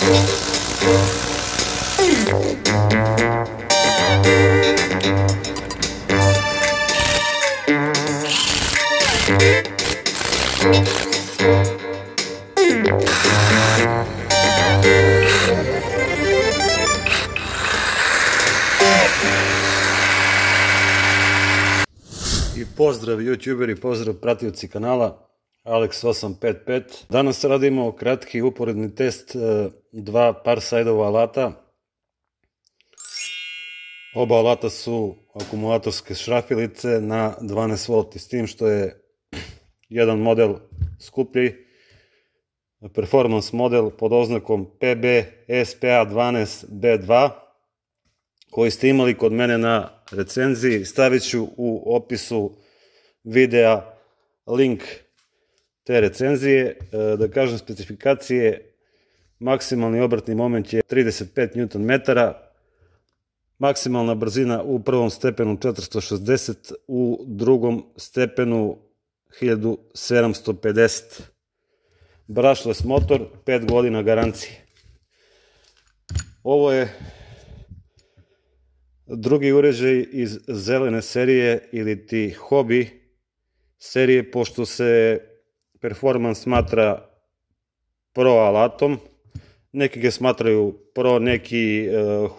I pozdrav youtuberi, pozdrav pratioci kanala Alex855. Danas radimo kratki uporedni test dva Parsideova alata. Oba alata su akumulatorske šrafilice na 12V, s tim što je jedan model skuplji, performance model pod oznakom PB-SPA12B2, koji ste imali kod mene na recenziji. Stavit ću u opisu videa link te recenzije. Da kažem specifikacije: maksimalni obrtni moment je 35 Nm, maksimalna brzina u prvom stepenu 460, u drugom stepenu 1750. Brushless motor, 5 godina garancije. Ovo je drugi uređaj iz zelene serije ili ti hobi serije, pošto se performans smatra pro alatom. Neki ga smatraju pro, neki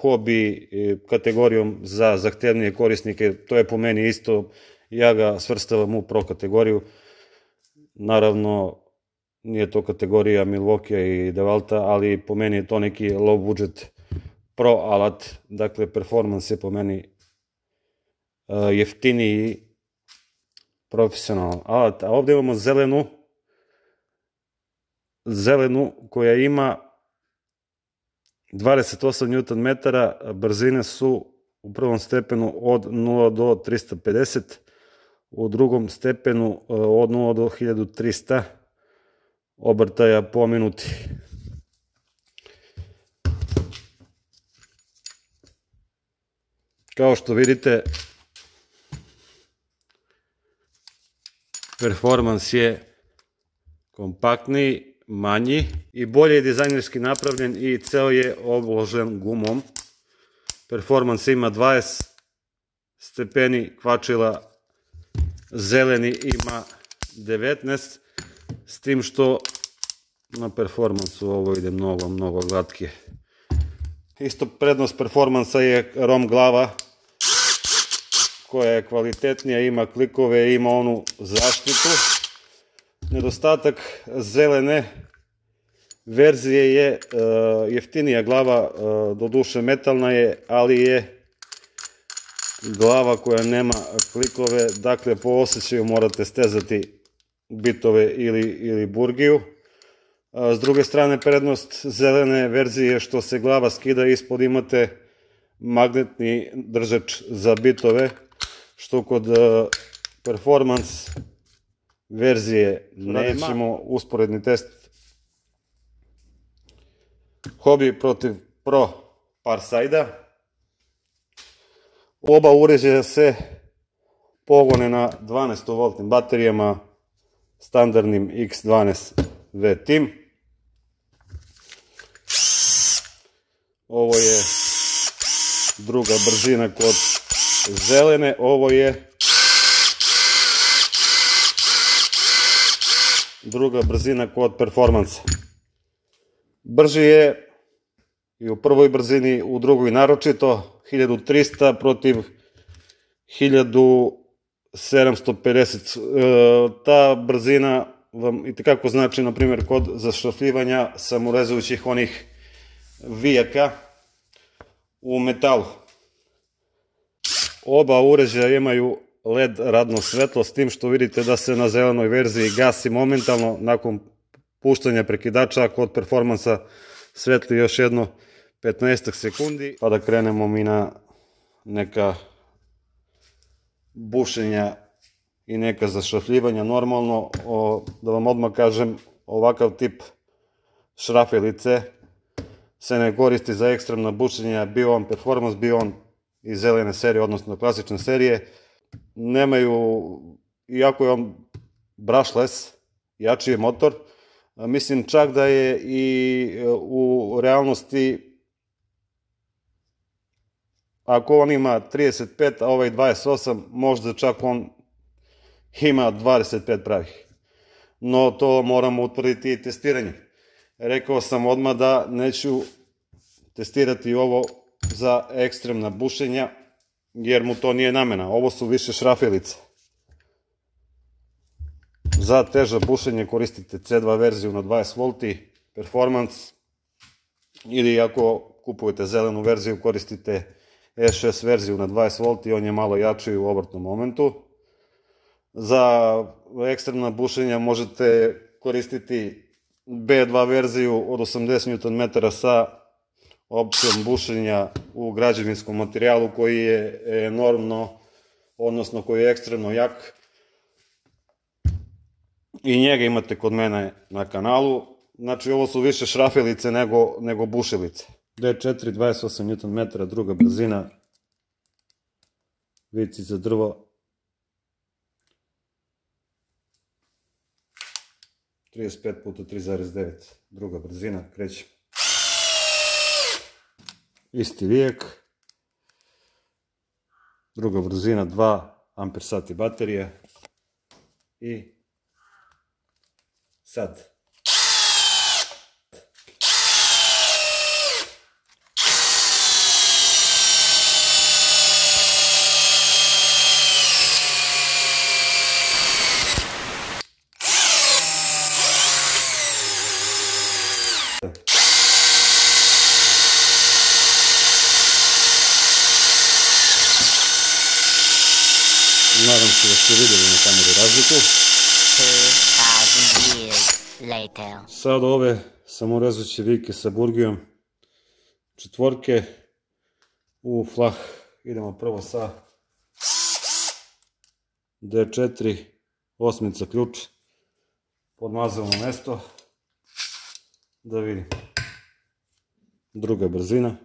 hobi kategorijom za zahtevnije korisnike. To je po meni isto, ja ga svrstavam u pro kategoriju. Naravno, nije to kategorija Milwaukee i Devalta, ali po meni je to neki low budget pro alat. Dakle, performans je po meni jeftiniji profesionalan alat. A ovdje imamo zelenu koja ima 28 Nm, brzine su u prvom stepenu od 0 do 350, u drugom stepenu od 0 do 1300 obrtaja po minuti. Kao što vidite, performans je kompaktniji, manji i bolje je dizajnerski napravljen i ceo je obložen gumom. Performans ima 20 stepeni kvačila, zeleni ima 19, s tim što na performansu ovo ide mnogo glatkije. Isto prednost performansa je rom glava, koja je kvalitetnija, ima klikove, ima onu zaštitu. Nedostatak zelene verzije je jeftinija glava, doduše metalna je, ali je glava koja nema klikove, dakle po osjećaju morate stezati bitove ili burgiju. S druge strane, prednost zelene verzije je što se glava skida, ispod imate magnetni držač za bitove, što kod performance verzije nema. Radit ćemo usporedni test hobi protiv pro Parsida. Oba uređaja se pogone na 12V baterijama standardnim X12 V-Tim. Ovo je druga brzina kod zelene, ovo je druga brzina kod performansa. Brži je i u prvoj brzini, u drugoj naročito, 1300 protiv 1750. Ta brzina vam itekako znači, na primjer, kod zašrafljivanja samorezujućih onih vijaka u metalu. Oba uređaja imaju LED radno svetlo, s tim što vidite da se na zelenoj verziji gasi momentalno nakon puštanja prekidača, a kod performansa svetli još jedno 15 sekundi. Pa da krenemo mi na neka bušenja i neka zašrafljivanja. Normalno, da vam odmah kažem, ovakav tip šrafilice se ne koristi za ekstremna bušenja, bio on performance, bio on iz zelene serije, odnosno klasične serije. Nemaju, iako je on brushless, jači je motor, Mislim čak da je i u realnosti, ako on ima 35, a ovaj 28, možda čak on ima 25 pravih. No to moramo utvrditi i testiranjem. Rekao sam odmah da neću testirati ovo za ekstremna bušenja, jer mu to nije namena. Ovo su više šrafilice. Za teža bušenje koristite C2 verziju na 20 V performans, ili ako kupujete zelenu verziju koristite S6 verziju na 20 V, on je malo jači u obrtnom momentu. Za ekstremna bušenja možete koristiti B2 verziju od 80 Nm sa opcijom bušenja u građevinskom materijalu koji je enormno, odnosno koji je ekstremno jak. I njega imate kod mene na kanalu. Znači ovo su više šrafilice nego bušilice. D4 28 Nm, druga brzina, vici za drvo, 35 x 3,9, druga brzina, krećemo. Isti vijek, druga brzina, 2 Ah baterije i sad. Nadam se da ste vidjeli na kameri razliku. 2000 years later. Sad ove samorezuće vijke sa burgijom, četvorke u flah. Idemo prvo sa D4, osmica ključ, podmazamo mesto, da vidim. Druga brzina.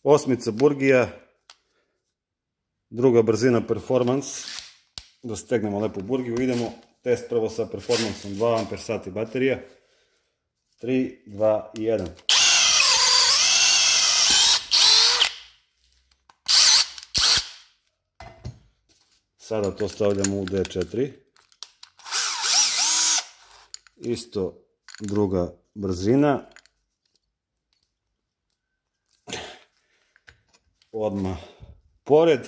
Osmica burgija, druga brzina performans, da stegnemo lepo burgiju. Idemo test prvo sa performansom, 2 Ah baterija, 3, 2 i 1. Sada to stavljamo u D4. Isto druga brzina. Odmah pored.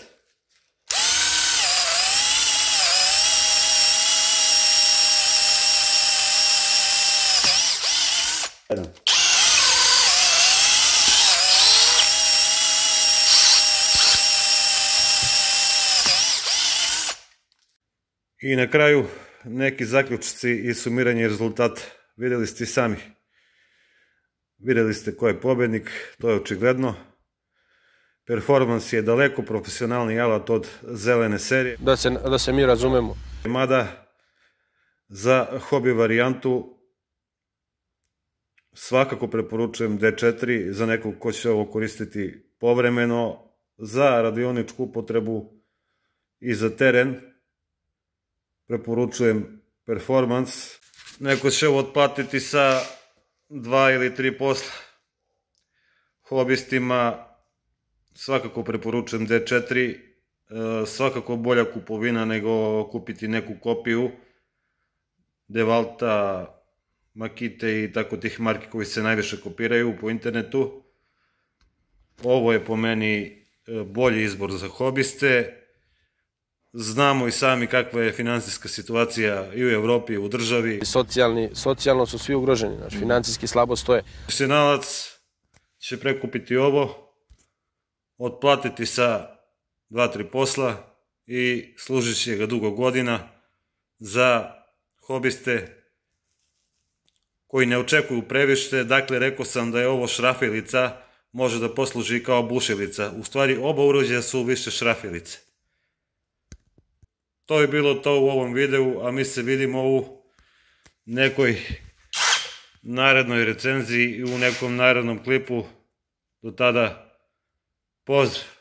I na kraju neki zaključci i sumiranje rezultata. Vidjeli ste i sami. Vidjeli ste ko je pobjednik, to je očigledno. Performans je daleko profesionalni alat od zelene serije. Da se mi razumemo. Mada za hobi varijantu svakako preporučujem D4 za nekog ko će ovo koristiti povremeno, za radioničku upotrebu i za teren preporučujem performans. Neko će ovo otplatiti sa 2 ili 3 posla. Hobistima svakako preporučujem D4, svakako bolja kupovina nego kupiti neku kopiju Devalta, Makite i tako tih marki koji se najviše kopiraju po internetu. Ovo je po meni bolji izbor za hobiste. Znamo i sami kakva je finansijska situacija i u Evropi i u državi. Socijalno su svi ugroženi, znači financijski slabo stoje. Profesionalac će prekupiti ovo, otplatiti sa 2-3 posla i služit će ga dugo godina. Za hobiste koji ne očekuju previše, dakle rekao sam da je ovo šrafilica, može da posluži kao bušilica. U stvari, oba uređaja su više šrafilice. To je bilo to u ovom videu, a mi se vidimo u nekoj narednoj recenziji i u nekom narednom klipu. Do tada, pozdrav!